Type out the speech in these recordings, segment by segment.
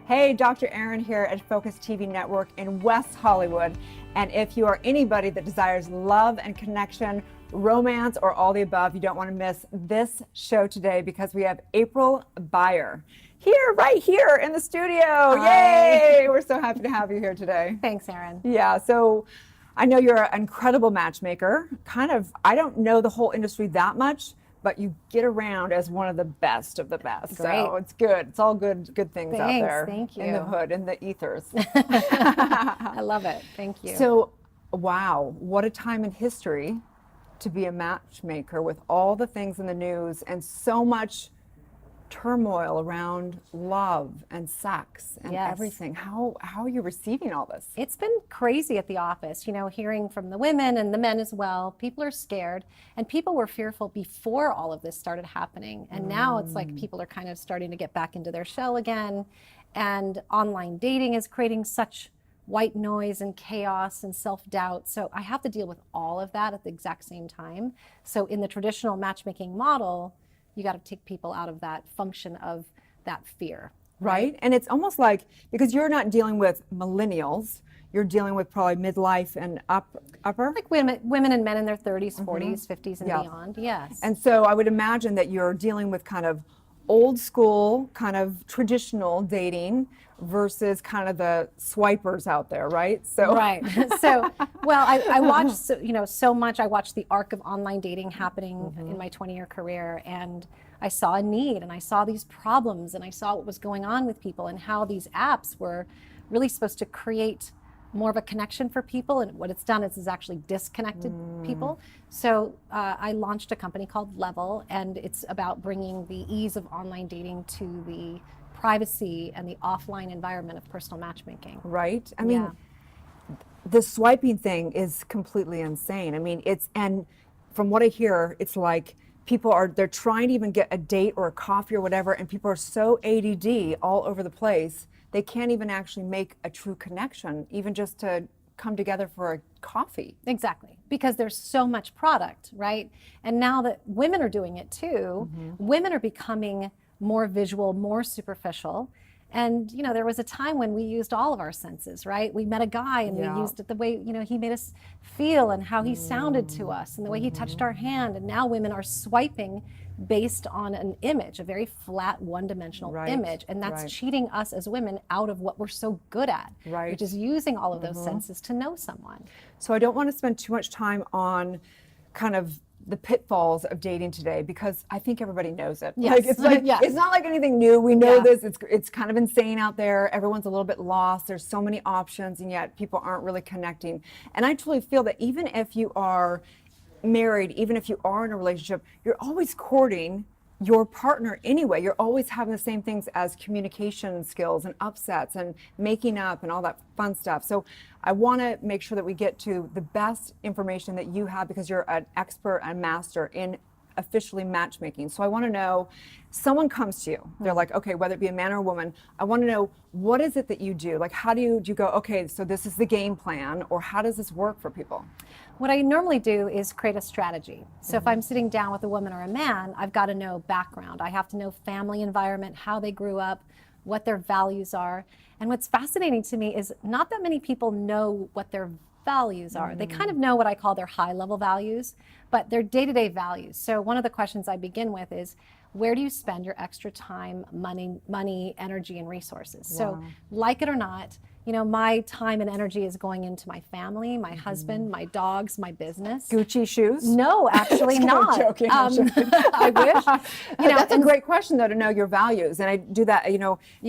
Hey, Dr. Erin here at Focus TV Network in West Hollywood. And if you are anybody that desires love and connection, romance, or all the above, you don't want to miss this show today because we have April Beyer here, right here in the studio. Hi. Yay! We're so happy to have you here today. Thanks, Erin. Yeah, so I know you're an incredible matchmaker. I don't know the whole industry that much, but you get around as one of the best of the best. Great. So it's good. It's all good things out Thanks, there. thank you. In the hood, in the ethers. I love it. Thank you. So, wow, what a time in history to be a matchmaker with all the things in the news and so much turmoil around love and sex and Yes. everything. How are you receiving all this? It's been crazy at the office, hearing from the women and the men as well. People are scared, and people were fearful before all of this started happening. And now it's like people are kind of starting to get back into their shell again. And online dating is creating such white noise and chaos and self-doubt. So I have to deal with all of that at the exact same time. So in the traditional matchmaking model, you got to take people out of that function of that fear. Right? And it's almost like, because you're not dealing with millennials, you're dealing with probably midlife and upper. Like women and men in their 30s, 40s, 50s, and beyond. Yes. And so I would imagine that you're dealing with kind of old school, kind of traditional dating versus kind of the swipers out there, right? So Right. So, well, I watched, so much. I watched the arc of online dating happening in my 20-year career, and I saw a need, and I saw these problems, and I saw what was going on with people, and how these apps were really supposed to create more of a connection for people, and what it's done is actually disconnected people. So I launched a company called Level, and it's about bringing the ease of online dating to the privacy and the offline environment of personal matchmaking. right? I mean, the swiping thing is completely insane. I mean, and from what I hear, it's like they're trying to even get a date or a coffee or whatever, and people are so ADD all over the place, they can't even actually make a true connection, even just to come together for a coffee. Exactly, because there's so much product, right? And now that women are doing it too, women are becoming more visual, more superficial. And, there was a time when we used all of our senses, right? We met a guy and we used it the way, he made us feel and how he sounded to us and the way he touched our hand. And now women are swiping based on an image, a very flat, one-dimensional image. And that's cheating us as women out of what we're so good at, which is using all of those senses to know someone. So I don't want to spend too much time on kind of the pitfalls of dating today, because I think everybody knows it. Yes. It's not like anything new. We know this. It's kind of insane out there. Everyone's a little bit lost. There's so many options, and yet people aren't really connecting. And I truly feel that even if you are married, even if you are in a relationship, you're always courting your partner anyway. You're always having the same things as communication skills and upsets and making up and all that fun stuff. So I want to make sure that we get to the best information that you have, because you're an expert and master in officially matchmaking. So I want to know, someone comes to you, they're like, okay, whether it be a man or a woman, I want to know, what is it that you do? Like, how do you go, okay, so this is the game plan, or how does this work for people? What I normally do is create a strategy. So if I'm sitting down with a woman or a man, I've got to know background. I have to know family environment, how they grew up, what their values are. And what's fascinating to me is not that many people know what their values are. They kind of know what I call their high-level values, but their day-to-day values. So one of the questions I begin with is, where do you spend your extra time, money, energy, and resources? So like it or not, my time and energy is going into my family, my husband, my dogs, my business. Gucci shoes? No, actually not. I'm joking. I wish. That's a great question, though, to know your values. And I do that,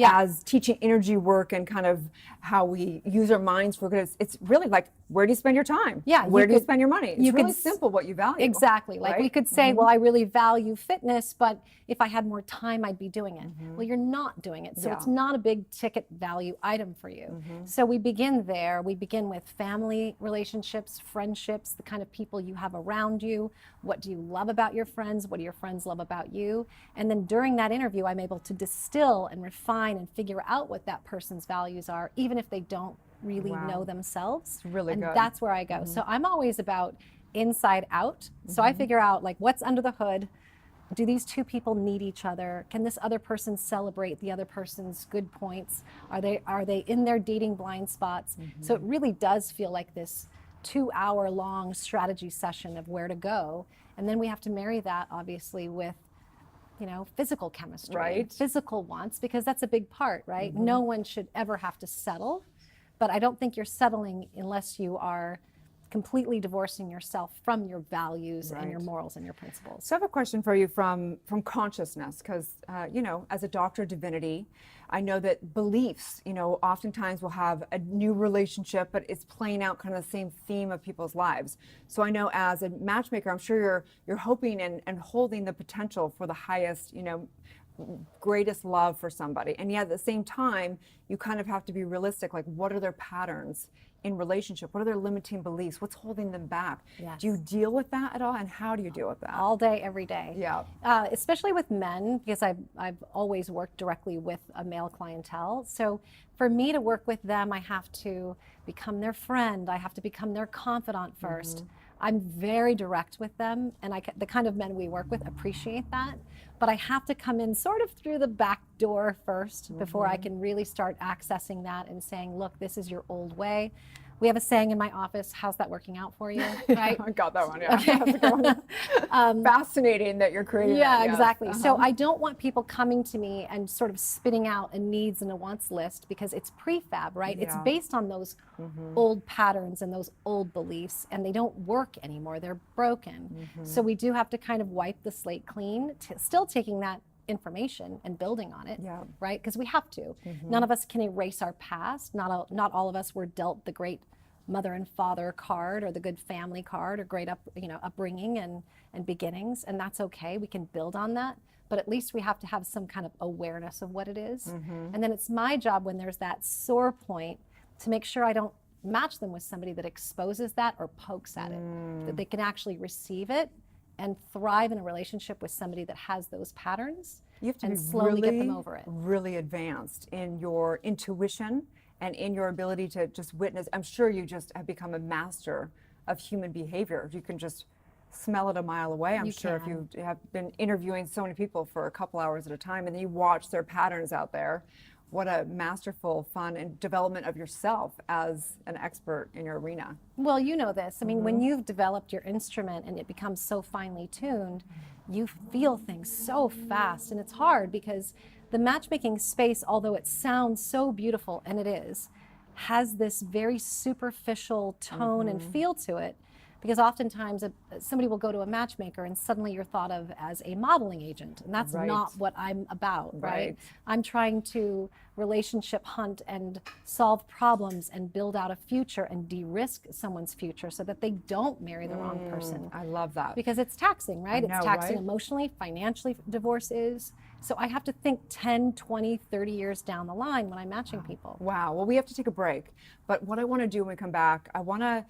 as teaching energy work and kind of how we use our minds for good. It's really like, where do you spend your time? Yeah. Where do you spend your money? It's really simple what you value. Exactly. Like we could say, well, I really value fitness, but if I had more time, I'd be doing it. Well, you're not doing it. So it's not a big ticket value item for you. So we begin there. We begin with family relationships, friendships, the kind of people you have around you. What do you love about your friends? What do your friends love about you? And then during that interview, I'm able to distill and refine and figure out what that person's values are, even if they don't really know themselves. It's really and good. That's where I go. So I'm always about inside out. So I figure out like what's under the hood, do these two people need each other? Can this other person celebrate the other person's good points? Are they in their dating blind spots? So it really does feel like this 2-hour long strategy session of where to go. And then we have to marry that obviously with, physical chemistry, Right. physical wants, because that's a big part, right? No one should ever have to settle, but I don't think you're settling unless you are completely divorcing yourself from your values and your Right. morals and your principles. So I have a question for you from consciousness, because as a doctor of divinity, I know that beliefs, oftentimes will have a new relationship, but it's playing out kind of the same theme of people's lives. So I know as a matchmaker, I'm sure you're hoping and holding the potential for the highest, greatest love for somebody. And yet at the same time, you kind of have to be realistic. Like, what are their patterns in relationship? What are their limiting beliefs? What's holding them back? Yes. Do you deal with that at all? And how do you deal with that? All day, every day. Yeah. Especially with men, because I've always worked directly with a male clientele. So for me to work with them, I have to become their friend. I have to become their confidant first. I'm very direct with them, and the kind of men we work with appreciate that. But I have to come in sort of through the back door first before I can really start accessing that and saying, look, this is your old way. We have a saying in my office, how's that working out for you? Right? I got that one, yeah. Okay. That's a good one. Fascinating that you're creating Yeah, that, yes. exactly. So I don't want people coming to me and sort of spitting out a needs and a wants list, because it's prefab, right? It's Yeah. based on those old patterns and those old beliefs, and they don't work anymore. They're broken. So we do have to kind of wipe the slate clean, still taking that information and building on it, Yeah. right? Because we have to. None of us can erase our past. Not all of us were dealt the great mother and father card or the good family card or great upbringing and beginnings, and that's okay. We can build on that, but at least we have to have some kind of awareness of what it is. And then it's my job, when there's that sore point, to make sure I don't match them with somebody that exposes that or pokes at it, that they can actually receive it and thrive in a relationship with somebody that has those patterns. You have to and be slowly really, get them over it. really advanced in your intuition and in your ability to just witness. I'm sure you just have become a master of human behavior. You can just smell it a mile away. I'm You sure can. if you have been interviewing so many people for a couple hours at a time, and then you watch their patterns out there, what a masterful, fun, and development of yourself as an expert in your arena. Well, you know this. I mean, when you've developed your instrument and it becomes so finely tuned, you feel things so fast. And it's hard because the matchmaking space, although it sounds so beautiful, and it is, has this very superficial tone and feel to it. Because oftentimes somebody will go to a matchmaker and suddenly you're thought of as a modeling agent. And that's Right. not what I'm about, right? Right. I'm trying to relationship hunt and solve problems and build out a future and de-risk someone's future so that they don't marry the wrong person. I love that. Because it's taxing, right? I know, It's taxing right? emotionally, financially, divorce is. So I have to think 10, 20, 30 years down the line when I'm matching people. Wow. Well, we have to take a break. But what I want to do when we come back, I want to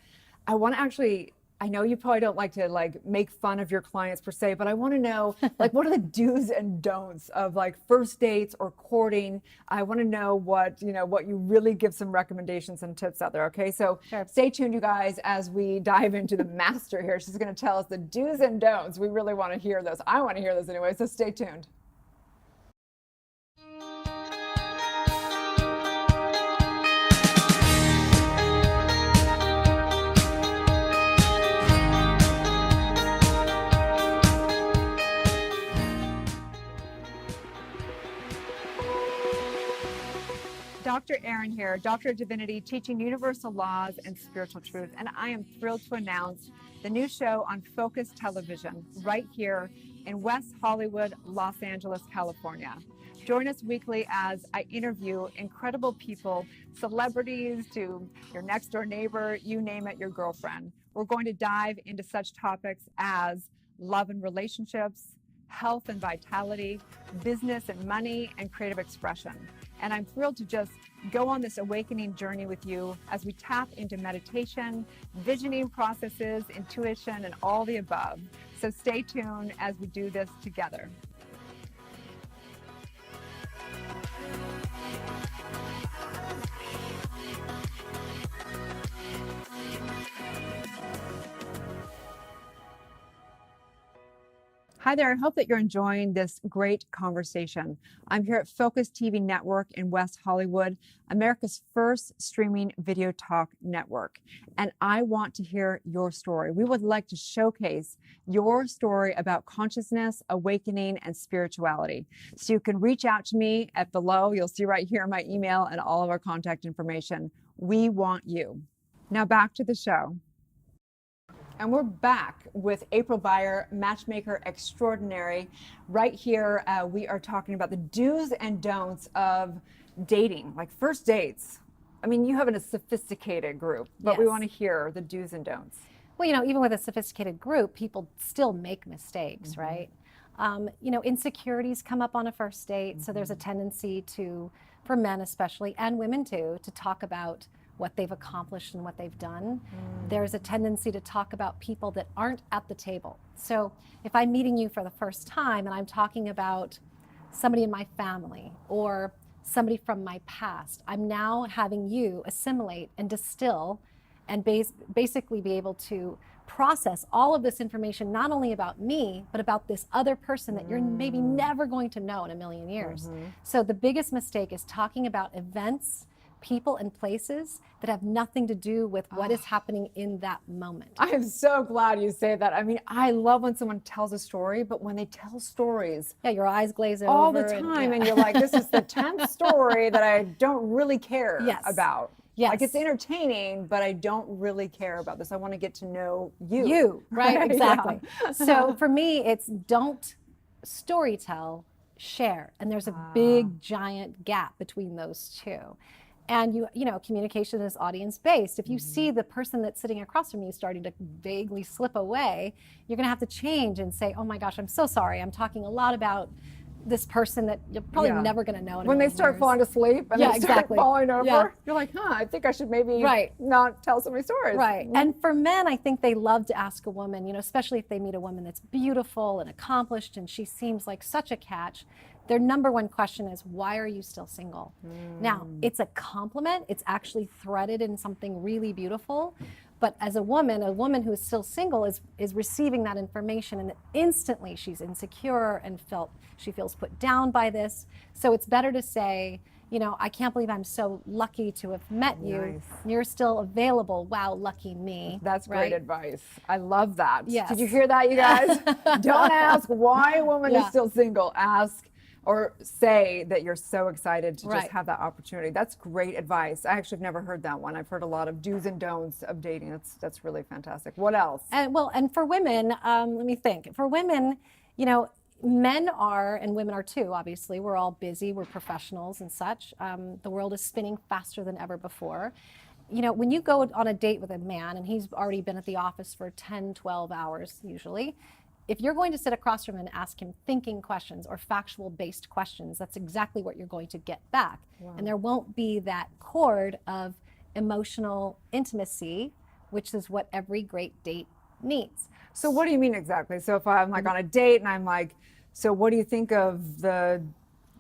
actually, I know you probably don't like to make fun of your clients per se, but I want to know what are the do's and don'ts of first dates or courting. I want to know what you really give some recommendations and tips out there. Okay, so Sure. Stay tuned, you guys, as we dive into the master here. She's going to tell us the do's and don'ts. We really want to hear those. I want to hear those anyway. So stay tuned. Dr. Erin here, Doctor of Divinity, teaching universal laws and spiritual truth. And I am thrilled to announce the new show on Focus Television right here in West Hollywood, Los Angeles, California. Join us weekly as I interview incredible people, celebrities to your next door neighbor, you name it, your girlfriend. We're going to dive into such topics as love and relationships, health and vitality, business and money, and creative expression. And I'm thrilled to just go on this awakening journey with you as we tap into meditation, visioning processes, intuition, and all the above. So stay tuned as we do this together. Hi there. I hope that you're enjoying this great conversation. I'm here at Focus TV Network in West Hollywood, America's first streaming video talk network. And I want to hear your story. We would like to showcase your story about consciousness, awakening, and spirituality. So you can reach out to me at below. You'll see right here my email and all of our contact information. We want you. Now back to the show. And we're back with April Beyer, Matchmaker Extraordinary. Right here, we are talking about the do's and don'ts of dating, like first dates. I mean, you have a sophisticated group, but we want to hear the do's and don'ts. Well, even with a sophisticated group, people still make mistakes, right? Insecurities come up on a first date, so there's a tendency for men especially, and women too, to talk about what they've accomplished and what they've done. There's a tendency to talk about people that aren't at the table. So if I'm meeting you for the first time and I'm talking about somebody in my family or somebody from my past, I'm now having you assimilate and distill and basically be able to process all of this information, not only about me, but about this other person that you're maybe never going to know in a million years. So the biggest mistake is talking about events, people and places that have nothing to do with what is happening in that moment. I am so glad you say that. I mean, I love when someone tells a story, but when they tell stories, your eyes glaze over all the time, and you're like, this is the 10th story that I don't really care about. Yes. Like, it's entertaining, but I don't really care about this. I want to get to know you. You, right? Exactly. So for me, it's don't storytell, share. And there's a big, giant gap between those two. And communication is audience-based. If you see the person that's sitting across from you starting to vaguely slip away, you're gonna have to change and say, oh my gosh, I'm so sorry. I'm talking a lot about this person that you're probably never gonna know in when they start falling asleep and they start falling over, you're like, I think I should maybe not tell so many stories. Right. And for men, I think they love to ask a woman, especially if they meet a woman that's beautiful and accomplished and she seems like such a catch. Their number one question is, why are you still single? Now, it's a compliment. It's actually threaded in something really beautiful. But as a woman who is still single is receiving that information, and instantly she's insecure and she feels put down by this. So it's better to say, I can't believe I'm so lucky to have met you. You're still available. Wow, lucky me. That's great advice. I love that. Yes. Did you hear that, you guys? Don't ask why a woman is still single. Ask or say that you're so excited to just have that opportunity. That's great advice. I actually have never heard that one. I've heard a lot of do's and don'ts of dating. That's really fantastic. What else? And for women, let me think. For women, men are, and women are too, obviously. We're all busy, we're professionals and such. The world is spinning faster than ever before. When you go on a date with a man and he's already been at the office for 10, 12 hours usually, if you're going to sit across from him and ask him thinking questions or factual-based questions, that's exactly what you're going to get back. And there won't be that chord of emotional intimacy, which is what every great date needs. So what do you mean exactly? So if I'm like on a date and I'm like, so what do you think of the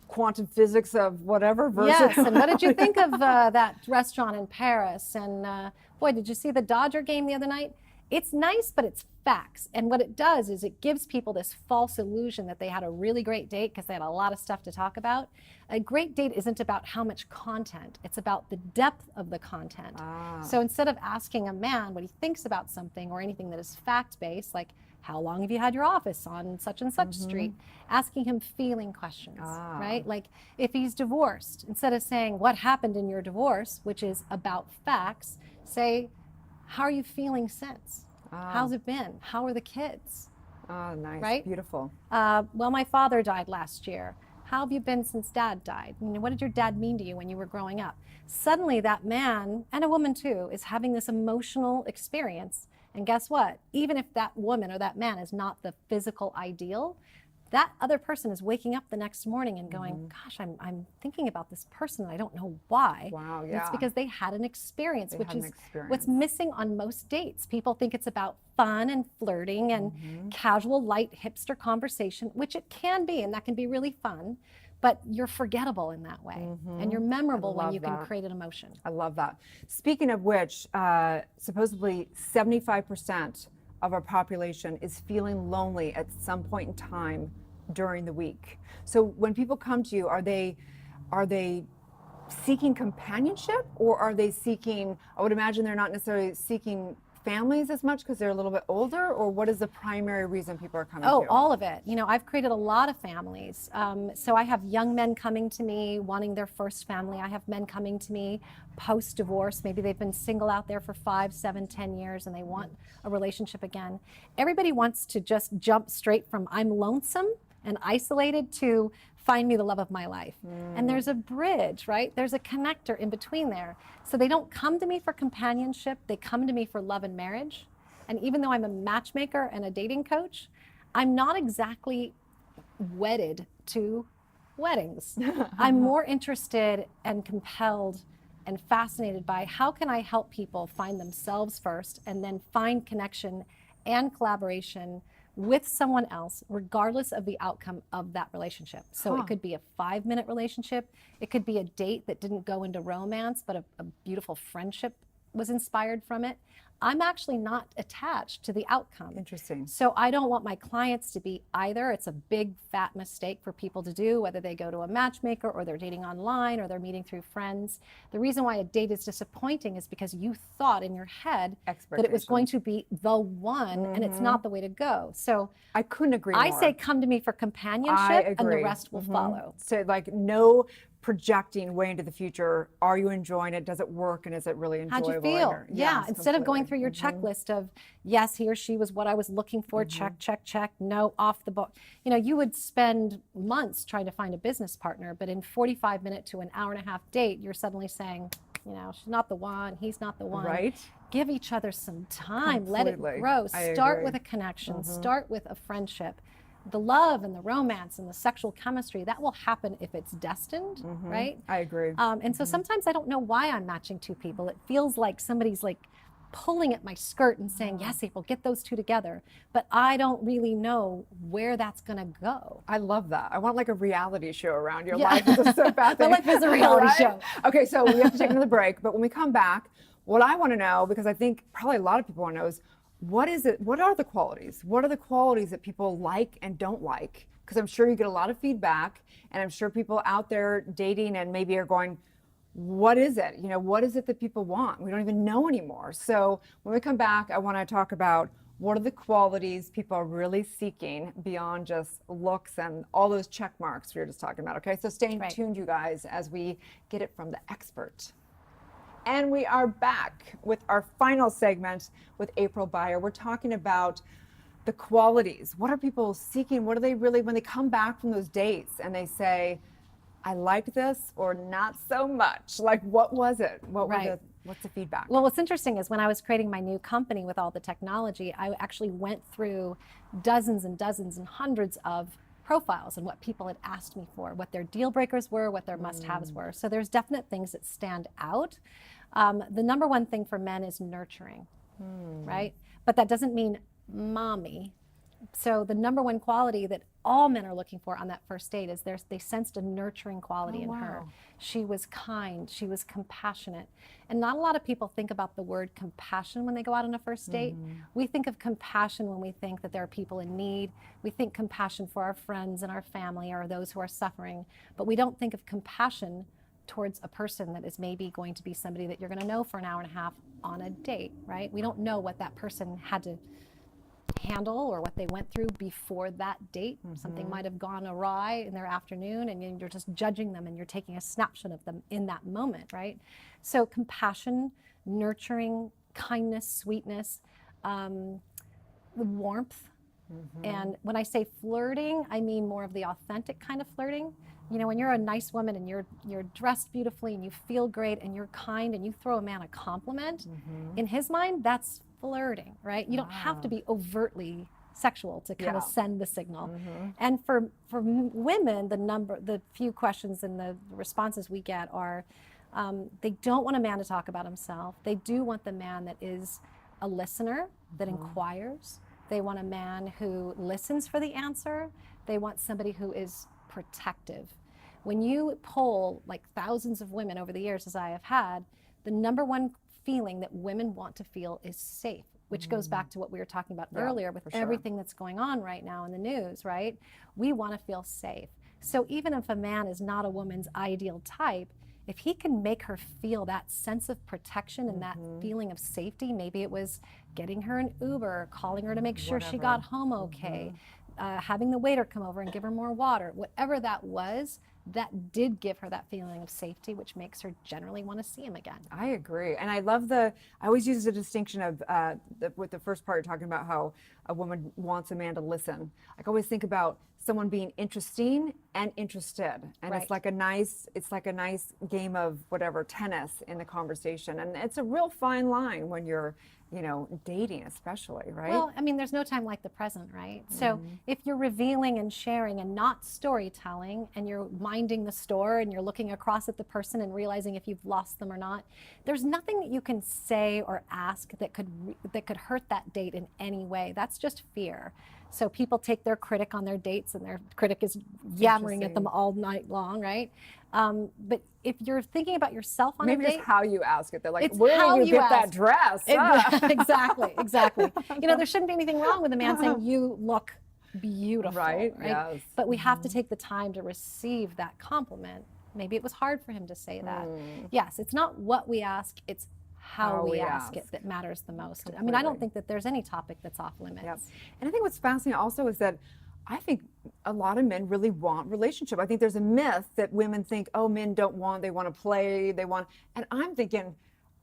quantum physics of whatever versus? Yes, and what did you think of that restaurant in Paris? And boy, did you see the Dodger game the other night? It's nice, but it's facts. And what it does is it gives people this false illusion that they had a really great date because they had a lot of stuff to talk about. A great date isn't about how much content. It's about the depth of the content. So instead of asking a man what he thinks about something or anything that is fact-based, like how long have you had your office on such and such street, asking him feeling questions, right? Like if he's divorced, instead of saying what happened in your divorce, which is about facts, say, how are you feeling since? How's it been? How are the kids? Oh, nice. Right? Beautiful. Well, my father died last year. How have you been since dad died? What did your dad mean to you when you were growing up? Suddenly that man, and a woman too, is having this emotional experience. And guess what? Even if that woman or that man is not the physical ideal, that other person is waking up the next morning and going, gosh, I'm thinking about this person and I don't know why. Wow, yeah. It's because they had an experience, They which had is an experience. what's missing on most dates. People think it's about fun and flirting and casual, light, hipster conversation, which it can be, and that can be really fun. But you're forgettable in that way, and you're memorable when you can create an emotion. I love that. Speaking of which, supposedly 75% of our population is feeling lonely at some point in time during the week. So when people come to you, are they seeking companionship, or are they seeking, I would imagine they're not necessarily seeking families as much because they're a little bit older, or what is the primary reason people are coming to Oh, you? all of it. You know, I've created a lot of families. So I have young men coming to me wanting their first family. I have men coming to me post-divorce. Maybe they've been single out there for 5, 7, 10 years and they want a relationship again. Everybody wants to just jump straight from I'm lonesome and isolated to find me the love of my life. And there's a bridge, right? There's a connector in between there. So they don't come to me for companionship. They come to me for love and marriage. And even though I'm a matchmaker and a dating coach, I'm not exactly wedded to weddings. I'm more interested and compelled and fascinated by how can I help people find themselves first and then find connection and collaboration with someone else, regardless of the outcome of that relationship. So it could be a 5-minute relationship. It could be a date that didn't go into romance, but a beautiful friendship was inspired from it. I'm actually not attached to the outcome. Interesting. So I don't want my clients to be either. It's a big fat mistake for people to do, whether they go to a matchmaker or they're dating online or they're meeting through friends. The reason why a date is disappointing is because you thought in your head that it was going to be the one, and it's not the way to go. So I couldn't agree I more. say come to me for companionship and the rest will follow. So like no projecting way into the future. Are you enjoying it? Does it work? And is it really enjoyable? How'd you feel? Yes, Instead of going completely. through your checklist of, yes, he or she was what I was looking for, check, check, check, no, off the book. You know, you would spend months trying to find a business partner, but in 45-minute to an hour-and-a-half date, you're suddenly saying, you know, she's not the one, he's not the one. Right. Give each other some time, let it Completely. grow. I Start agree. with a connection, start with a friendship. The love and the romance and the sexual chemistry, that will happen if it's destined, right? I agree. And so sometimes I don't know why I'm matching two people. It feels like somebody's like pulling at my skirt and saying, yes, April, get those two together. But I don't really know where that's going to go. I love that. I want like a reality show around your life. It's so My fascinating. life is a reality Right? show. Okay, so we have to take another break. But when we come back, what I want to know, because I think probably a lot of people want to know, is what is it? What are the qualities? What are the qualities that people like and don't like? Because I'm sure you get a lot of feedback, and I'm sure people out there dating and maybe are going, what is it? You know, what is it that people want? We don't even know anymore. So when we come back, I want to talk about what are the qualities people are really seeking beyond just looks and all those check marks we were just talking about. Okay, so stay tuned, you guys, as we get it from the expert. And we are back with our final segment with April Beyer. We're talking about the qualities. What are people seeking? What are they really, when they come back from those dates and they say, I like this or not so much? Like, what was it? What's the feedback? Well, what's interesting is when I was creating my new company with all the technology, I actually went through dozens and dozens and hundreds of profiles and what people had asked me for, what their deal breakers were, what their must-haves were. So there's definite things that stand out. The number one thing for men is nurturing, right? But that doesn't mean mommy. So the number one quality that all men are looking for on that first date is they sensed a nurturing quality in her. She was kind, she was compassionate. And not a lot of people think about the word compassion when they go out on a first date. We think of compassion when we think that there are people in need. We think compassion for our friends and our family or those who are suffering. But we don't think of compassion towards a person that is maybe going to be somebody that you're going to know for an hour and a half on a date, right? We don't know what that person had to handle or what they went through before that date. Something might have gone awry in their afternoon and you're just judging them and you're taking a snapshot of them in that moment, right? So compassion, nurturing, kindness, sweetness, the warmth. And when I say flirting, I mean more of the authentic kind of flirting. You know, when you're a nice woman and you're dressed beautifully and you feel great and you're kind and you throw a man a compliment, in his mind, that's flirting, right? You don't have to be overtly sexual to kind of send the signal. And for women, the few questions and the responses we get are, they don't want a man to talk about himself. They do want the man that is a listener, that inquires. They want a man who listens for the answer. They want somebody who is protective. When you poll like thousands of women over the years, as I have had, the number one feeling that women want to feel is safe. which goes back to what we were talking about earlier with for sure. everything that's going on right now in the news, right? We want to feel safe. So even if a man is not a woman's ideal type, if he can make her feel that sense of protection and that feeling of safety, maybe it was getting her an Uber, calling her to make sure she got home okay, having the waiter come over and give her more water, whatever that was, that did give her that feeling of safety, which makes her generally want to see him again. I agree. And I love I always use the distinction of with the first part, you're talking about how a woman wants a man to listen. I always think about someone being interesting and interested. And Right. it's like a nice game of whatever, tennis in the conversation. And it's a real fine line when you're, dating especially, right? Well, I mean, there's no time like the present, right? So if you're revealing and sharing and not storytelling, and you're minding the store and you're looking across at the person and realizing if you've lost them or not, there's nothing that you can say or ask that could hurt that date in any way. That's just fear. So people take their critic on their dates, and their critic is yammering at them all night long, right? But if you're thinking about yourself on Maybe a date, just how you ask it. They're like, it's where how did you you get that ask. dress? Exactly. There shouldn't be anything wrong with a man saying, you look beautiful, Right, yes. But we have to take the time to receive that compliment. Maybe it was hard for him to say that. Yes, it's not what we ask, it's how we ask it that matters the most. I mean, I don't think that there's any topic that's off limits. Yep. And I think what's fascinating also is that I think a lot of men really want relationship. I think there's a myth that women think, oh, men don't want, they want to play, and I'm thinking,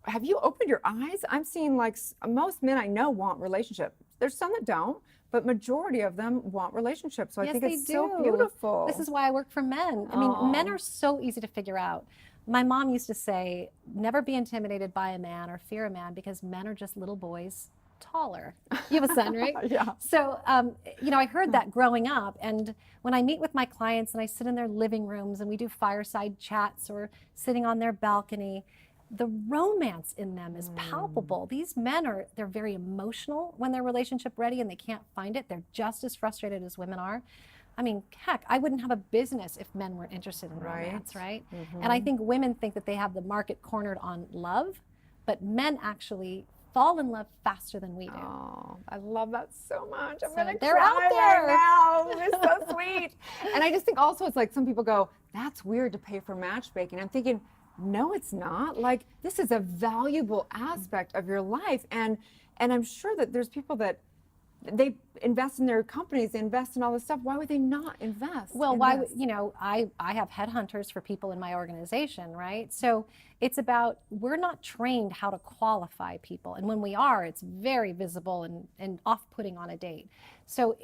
have you opened your eyes? I'm seeing like most men I know want relationship. There's some that don't, but majority of them want relationships. So I Yes, think they it's do. so beautiful. This is why I work for men. I mean, men are so easy to figure out. My mom used to say, never be intimidated by a man or fear a man, because men are just little boys taller. You have a son, right? Yeah. So, I heard that growing up. And when I meet with my clients and I sit in their living rooms and we do fireside chats or sitting on their balcony, the romance in them is palpable. These men they're very emotional when they're relationship ready and they can't find it. They're just as frustrated as women are. I mean, heck, I wouldn't have a business if men weren't interested in romance, right? And I think women think that they have the market cornered on love, but men actually fall in love faster than we do. Oh, I love that so much. I'm So gonna they're cry out there. right now. It's so sweet. And I just think also it's like some people go, that's weird to pay for matchmaking. I'm thinking, no, it's not. Like, this is a valuable aspect of your life. And I'm sure that there's people that they invest in their companies, they invest in all this stuff. Why would they not invest? Well, in why this? would, I have headhunters for people in my organization, right? So it's about, we're not trained how to qualify people. And when we are, it's very visible and off-putting on a date. So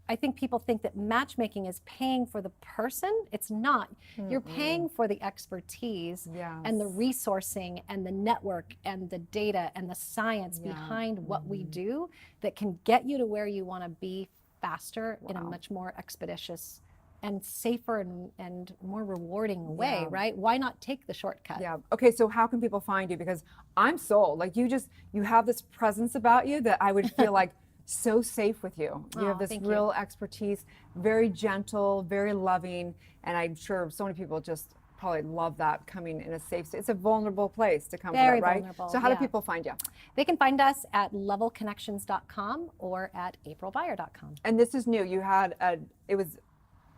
I think people think that matchmaking is paying for the person. It's not. You're paying for the expertise and the resourcing and the network and the data and the science behind what we do that can get you to where you want to be faster in a much more expeditious and safer and more rewarding way, right? Why not take the shortcut? Yeah. Okay, so how can people find you? Because I'm sold. Like, you have this presence about you that I would feel like so safe with you. You have this real expertise, very gentle, very loving, and I'm sure so many people just probably love that, coming in a safe, it's a vulnerable place to come to that, right? Vulnerable, So how do people find you? They can find us at levelconnections.com or at aprilbeyer.com. And this is new. You had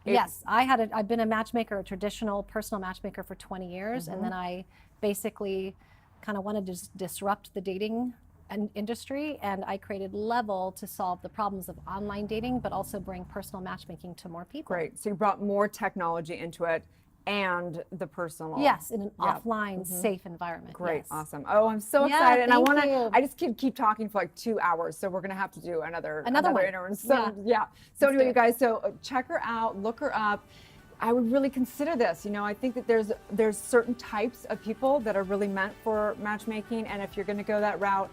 Yes, I've been a matchmaker, a traditional personal matchmaker for 20 years, and then I basically kind of wanted to disrupt the dating industry, and I created Level to solve the problems of online dating, but also bring personal matchmaking to more people. Great. So you brought more technology into it and the personal. Yes, in an offline, safe environment. Great, yes. awesome. Oh, I'm so excited, and thank I just keep talking for like 2 hours, so we're gonna have to do another one. interview. So So anyway, you guys, so check her out, look her up. I would really consider this. I think that there's certain types of people that are really meant for matchmaking, and if you're gonna go that route,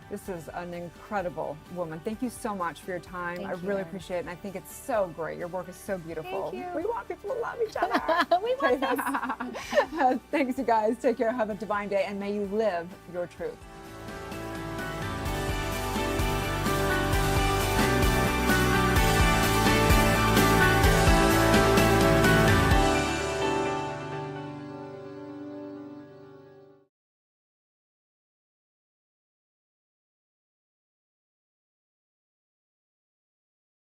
this is an incredible woman. Thank you so much for your time. I really appreciate it, and I think it's so great. Your work is so beautiful. Thank you. We want people to love each other. We want this. Thanks, you guys. Take care. Have a divine day, and may you live your truth.